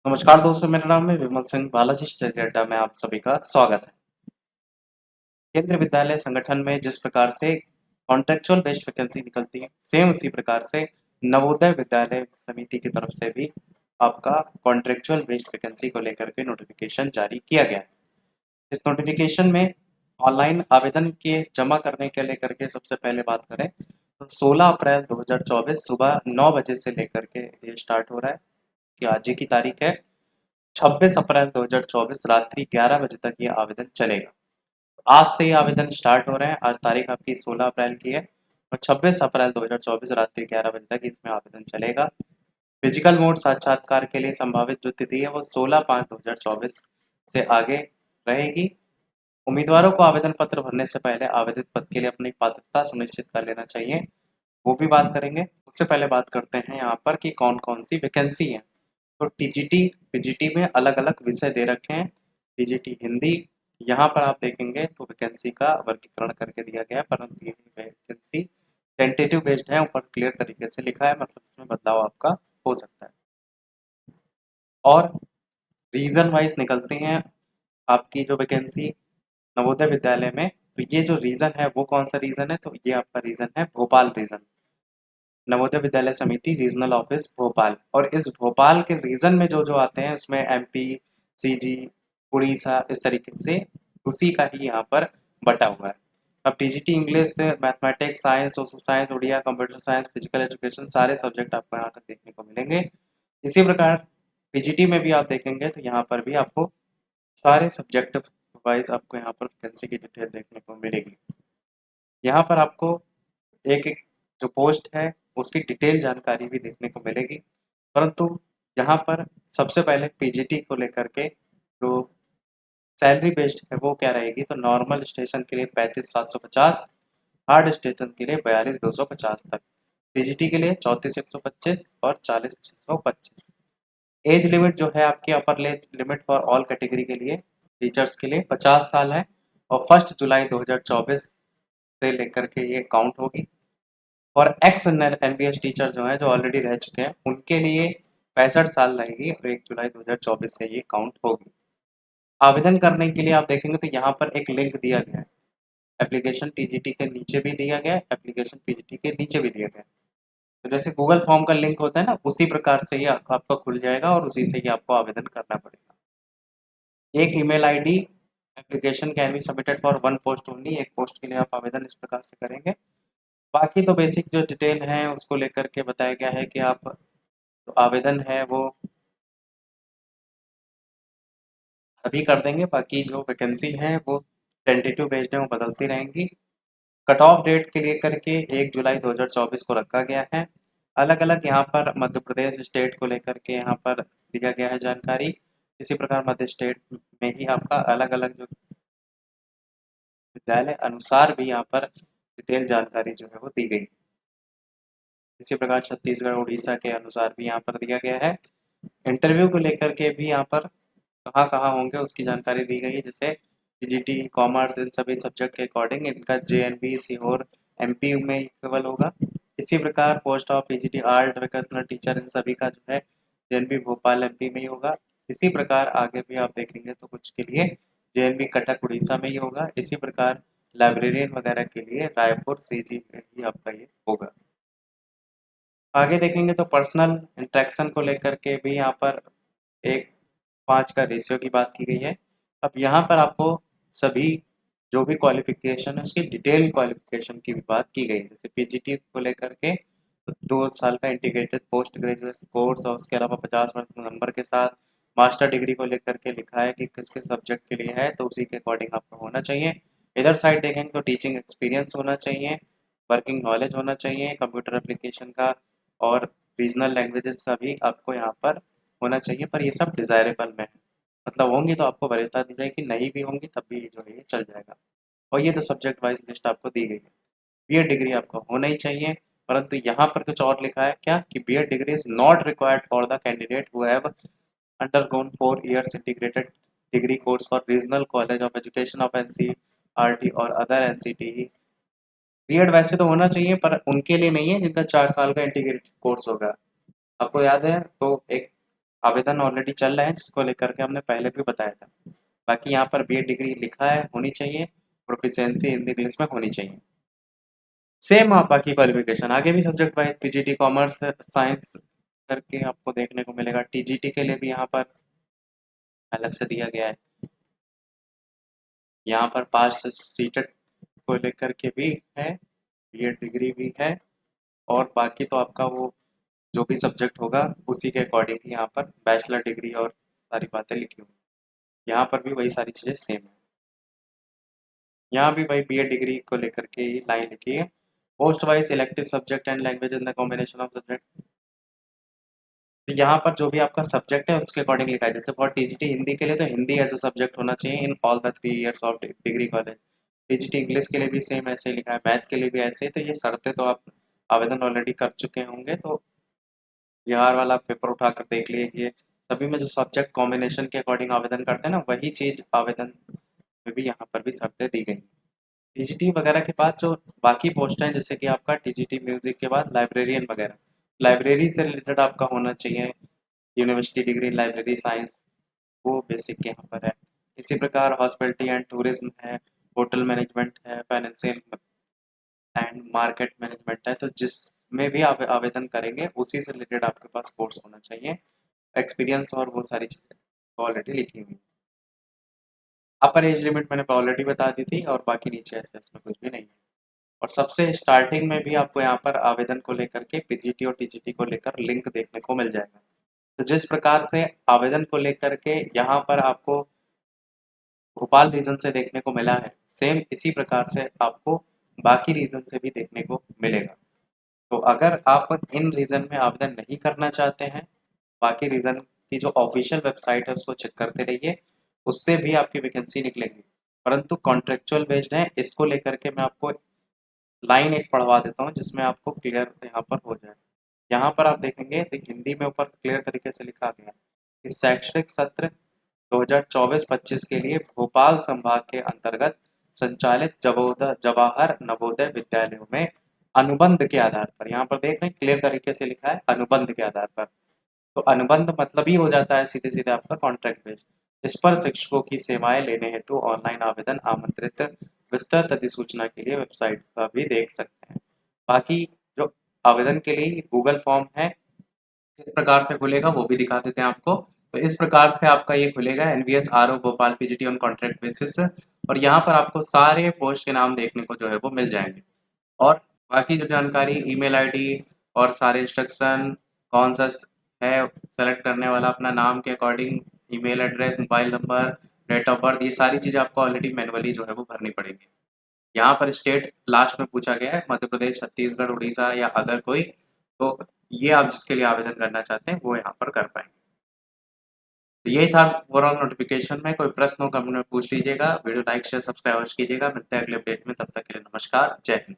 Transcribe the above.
नमस्कार दोस्तों, मेरा नाम है विमल सिंह। बालाजी स्टडी अड्डा में आप सभी का स्वागत है। केंद्रीय विद्यालय संगठन में जिस प्रकार से कॉन्ट्रेक्चुअल बेस्ड वैकेंसी निकलती है, सेम उसी प्रकार से नवोदय विद्यालय समिति की तरफ से भी आपका कॉन्ट्रेक्चुअल बेस्ड वैकेंसी को लेकर के नोटिफिकेशन जारी किया गया है। इस नोटिफिकेशन में ऑनलाइन आवेदन के जमा करने के लेकर के सबसे पहले बात करें तो 16 अप्रैल 2024 सुबह 9 बजे से लेकर के ये स्टार्ट हो रहा है कि आज की तारीख है। 26 अप्रैल 2024 रात्रि 11 बजे तक ये आवेदन चलेगा। आज से ये आवेदन स्टार्ट हो रहे हैं। आज तारीख आपकी 16 अप्रैल की है और 26 अप्रैल 2024 रात्रि 11 बजे तक इसमें आवेदन चलेगा। फिजिकल मोड साक्षात्कार के लिए संभावित जो तिथि है वो 16/5/2024 से आगे रहेगी। उम्मीदवारों को आवेदन पत्र भरने से पहले आवेदित पद के लिए अपनी पात्रता सुनिश्चित कर लेना चाहिए, वो भी बात करेंगे। उससे पहले बात करते हैं यहाँ पर कि कौन कौन सी वैकेंसी है। तो टीजीटी पीजीटी में अलग अलग विषय दे रखे हैं। टीजीटी हिंदी, यहाँ पर आप देखेंगे तो वैकेंसी का वर्गीकरण करके दिया गया है, परंतु ये वैकेंसी टेंटेटिव बेस्ड है, ऊपर क्लियर तरीके से लिखा है, मतलब इसमें बदलाव आपका हो सकता है। और रीजन वाइज निकलती हैं आपकी जो वैकेंसी नवोदय विद्यालय में। तो ये जो रीजन है वो कौन सा रीजन है, तो ये आपका रीजन है भोपाल रीजन, नवोदय विद्यालय समिति रीजनल ऑफिस भोपाल। और इस भोपाल के रीजन में जो जो आते हैं उसमें एमपी, सीजी, उड़ीसा, इस तरीके से उसी का ही यहाँ पर बटा हुआ है। अब TGT English, mathematics, science, social science, Odia, computer science, physical education, सारे सब्जेक्ट आपको यहाँ तक देखने को मिलेंगे। इसी प्रकार पीजीटी में भी आप देखेंगे तो यहाँ पर भी आपको सारे सब्जेक्ट वाइज आपको यहाँ पर वैकेंसी की डिटेल देखने को मिलेगी। यहाँ पर आपको एक एक जो पोस्ट है उसकी डिटेल जानकारी भी देखने को मिलेगी, परंतु यहाँ पर सबसे पहले पीजीटी को लेकर के जो सैलरी बेस्ड है वो क्या रहेगी, तो नॉर्मल स्टेशन के लिए 35,750, हार्ड स्टेशन के लिए 42,250 तक, पीजीटी के लिए 34,125 और 40,625। एज लिमिट जो है आपकी upper limit for all category के लिए टीचर्स के लिए 50 साल है और 1 जुलाई 2024 से लेकर के ये काउंट होगी। और एक्स एनबीएस टीचर जो हैं जो ऑलरेडी रह चुके हैं उनके लिए 65 साल रहेगी और 1 जुलाई 2024 से ये काउंट होगी। आवेदन करने के लिए आप देखेंगे तो यहाँ पर एक लिंक दिया गया है, एप्लीकेशन टीजीटी के नीचे भी दिया गया है, एप्लीकेशन पीजीटी के नीचे भी दिया गया है। तो जैसे गूगल फॉर्म का लिंक होता है ना, उसी प्रकार से ये आपका खुल जाएगा और उसी से ही आपको आवेदन करना पड़ेगा। एक email ID, application can be submitted for one post only, एक पोस्ट के लिए आप आवेदन इस प्रकार से करेंगे। बाकी तो बेसिक जो डिटेल है उसको लेकर के बताया गया है कि आप जो आवेदन है वो अभी कर देंगे, बाकी जो वैकेंसी है वो टेंटेटिव बेस्ड है, वो बदलती रहेंगी। कट ऑफ डेट के लिए करके 1 जुलाई 2024 को रखा गया है। अलग अलग यहाँ पर मध्य प्रदेश स्टेट को लेकर के यहाँ पर दिया गया है जानकारी। इसी प्रकार मध्य स्टेट में ही आपका अलग अलग जो विद्यालय अनुसार भी यहाँ पर डिटेल जानकारी जो है वो दी गई। इसी प्रकार छत्तीसगढ़ उड़ीसा के अनुसार भी यहाँ पर दिया गया है। इंटरव्यू को लेकर के भी यहाँ पर कहाँ कहाँ होंगे उसकी जानकारी दी गई है, जैसे पीजीटी कॉमर्स इन सभी सब्जेक्ट के अकॉर्डिंग इनका जेएनबी सीहोर एमपी में केवल होगा। इसी प्रकार post of PGT art vocational teacher इन सभी का जो है जेएनबी भोपाल एमपी में ही होगा। इसी प्रकार आगे भी आप देखेंगे तो कुछ के लिए जेएनबी कटक उड़ीसा में ही होगा। इसी प्रकार लाइब्रेरियन वगैरह के लिए रायपुर सीजी में ही आपका ये होगा। आगे देखेंगे तो पर्सनल इंट्रैक्शन को लेकर के भी यहाँ पर 1:5 का रेशियो की बात की गई है। अब यहाँ पर आपको सभी जो भी क्वालिफिकेशन है उसकी डिटेल क्वालिफिकेशन की भी बात की गई है। जैसे पीजीटी को लेकर के 2 साल का इंटीग्रेटेड पोस्ट ग्रेजुएट कोर्स और उसके अलावा 50 नंबर के साथ मास्टर डिग्री को लेकर के लिखा है कि किसके सब्जेक्ट के लिए है, तो उसी के अकॉर्डिंग आपका होना चाहिए। इधर साइड देखेंगे तो टीचिंग एक्सपीरियंस होना चाहिए, वर्किंग नॉलेज होना चाहिए कंप्यूटर एप्लीकेशन का, और रीजनल लैंग्वेजेस का भी आपको यहाँ पर होना चाहिए, पर ये सब डिज़ायरेबल में है, मतलब होंगी तो आपको वरीयता दी जाएगी, नहीं भी होंगी तब भी जो है ये चल जाएगा। और ये तो सब्जेक्ट वाइज लिस्ट आपको दी गई है। बीएड डिग्री आपको होना ही चाहिए, परंतु यहाँ पर कुछ और लिखा है क्या कि BEd degree is not required for the candidate who have undergone 4 years integrated degree course for regional college of education of NCERT और अदर एनसीटी। बीएड वैसे तो होना चाहिए पर उनके लिए नहीं है जिनका 4 साल का इंटीग्रेटेड कोर्स होगा। आपको याद है तो एक आवेदन ऑलरेडी चल रहे हैं जिसको लेकर के हमने पहले भी बताया था। बाकी यहाँ पर बीएड डिग्री लिखा है होनी चाहिए, प्रोफिशिएंसी हिंदी इंग्लिश में होनी चाहिए। सेम आप बाकी क्वालिफिकेशन आगे भी subject wise PGT commerce science करके आपको देखने को मिलेगा। टीजीटी के लिए भी यहाँ पर अलग से दिया गया है। यहाँ पर पास सीटेट को लेकर के भी है, बीएड डिग्री भी है, और बाकी तो आपका वो जो भी सब्जेक्ट होगा उसी के अकॉर्डिंग ही यहाँ पर बैचलर डिग्री और सारी बातें लिखी हुई। यहाँ पर भी वही सारी चीज़ें सेम है। यहाँ भी भाई बीएड डिग्री को लेकर के ही लाइन लिखी है। Post wise selective subject and language in the combination of subject. तो यहाँ पर जो भी आपका सब्जेक्ट है उसके अकॉर्डिंग लिखा है। जैसे फॉर टीजीटी हिंदी के लिए तो हिंदी एज अ सब्जेक्ट होना चाहिए in all the 3 years of degree college. TGT English के लिए भी सेम ऐसे ही लिखा है, मैथ के लिए भी ऐसे ही। तो ये शर्तें तो आप आवेदन ऑलरेडी कर चुके होंगे, तो बिहार वाला पेपर उठा कर देख लीजिए। सभी में जो सब्जेक्ट कॉम्बिनेशन के अकॉर्डिंग आवेदन करते हैं ना, वही चीज़ आवेदन में भी यहाँ पर भी शर्तें दी गई। टीजीटी वगैरह के बाद जो बाकी पोस्ट हैं, जैसे कि आपका टीजीटी म्यूजिक के बाद लाइब्रेरियन वगैरह, लाइब्रेरी से रिलेटेड आपका होना चाहिए यूनिवर्सिटी डिग्री लाइब्रेरी साइंस, वो बेसिक यहाँ पर है। इसी प्रकार हॉस्पिटलिटी एंड टूरिज्म है, होटल मैनेजमेंट है, फाइनेंशियल एंड मार्केट मैनेजमेंट है। तो जिसमें भी आप आवेदन करेंगे उसी से रिलेटेड आपके पास कोर्स होना चाहिए, एक्सपीरियंस और वो सारी चीज़ें ऑलरेडी लिखी हुई। अपर एज लिमिट मैंने ऑलरेडी बता दी थी, और बाकी नीचे ऐसे इसमें कुछ भी नहीं है। और सबसे स्टार्टिंग में भी आपको यहाँ पर आवेदन को लेकर के पीजीटी और टीजीटी को लेकर लिंक देखने को मिल जाएगा। तो जिस प्रकार से आवेदन को लेकर के यहाँ पर आपको भोपाल रीजन से देखने को मिला है, सेम इसी प्रकार से आपको बाकी रीजन से भी देखने को मिलेगा। तो अगर आप इन रीजन में आवेदन नहीं करना चाहते हैं, बाकी रीजन की जो ऑफिशियल वेबसाइट है उसको चेक करते रहिए, उससे भी आपकी वैकेंसी निकलेंगी। परंतु कॉन्ट्रेक्चुअल बेस्ड है, इसको लेकर के मैं आपको लाइन एक पढ़वा देता हूँ जिसमें आपको क्लियर यहाँ पर हो जाए। यहाँ पर आप देखेंगे तो हिंदी में ऊपर क्लियर तरीके से लिखा गया है कि शैक्षणिक सत्र 2024-25 के लिए भोपाल संभाग के अंतर्गत संचालित जवाहर नवोदय विद्यालयों में अनुबंध के आधार पर, यहाँ पर देख रहे हैं क्लियर तरीके से लिखा है अनुबंध के आधार पर। तो अनुबंध मतलब ही हो जाता है सीधे सीधे आपका कॉन्ट्रैक्ट बेस्ड। इस पर शिक्षकों की सेवाएं लेने हेतु ऑनलाइन आवेदन आमंत्रित विस्तृत अधिसूचना के लिए वेबसाइट का भी देख सकते हैं। बाकी जो आवेदन के लिए गूगल फॉर्म है किस प्रकार से खुलेगा वो भी दिखा देते हैं आपको। तो इस प्रकार से आपका ये खुलेगा NVS RO Bhopal PGT on contract basis, और यहाँ पर आपको सारे पोस्ट के नाम देखने को जो है वो मिल जाएंगे। और बाकी जो जानकारी ईमेल आईडी और सारे इंस्ट्रक्शन कौन सा है सेलेक्ट करने वाला अपना नाम के according, email address, mobile number, date of birth, ये सारी चीज़ें आपको ऑलरेडी मैनुअली जो है वो भरनी पड़ेगी। यहाँ पर स्टेट लास्ट में पूछा गया है, मध्य प्रदेश, छत्तीसगढ़, उड़ीसा या अदर कोई। तो ये आप जिसके लिए आवेदन करना चाहते हैं वो यहाँ पर कर पाएंगे। तो यही था ओवरऑल नोटिफिकेशन में। कोई प्रश्न हो कमेंट में पूछ लीजिएगा। वीडियो लाइक शेयर सब्सक्राइब कीजिएगा। मिलते हैं अगले अपडेट में, तब तक के लिए नमस्कार, जय हिंद।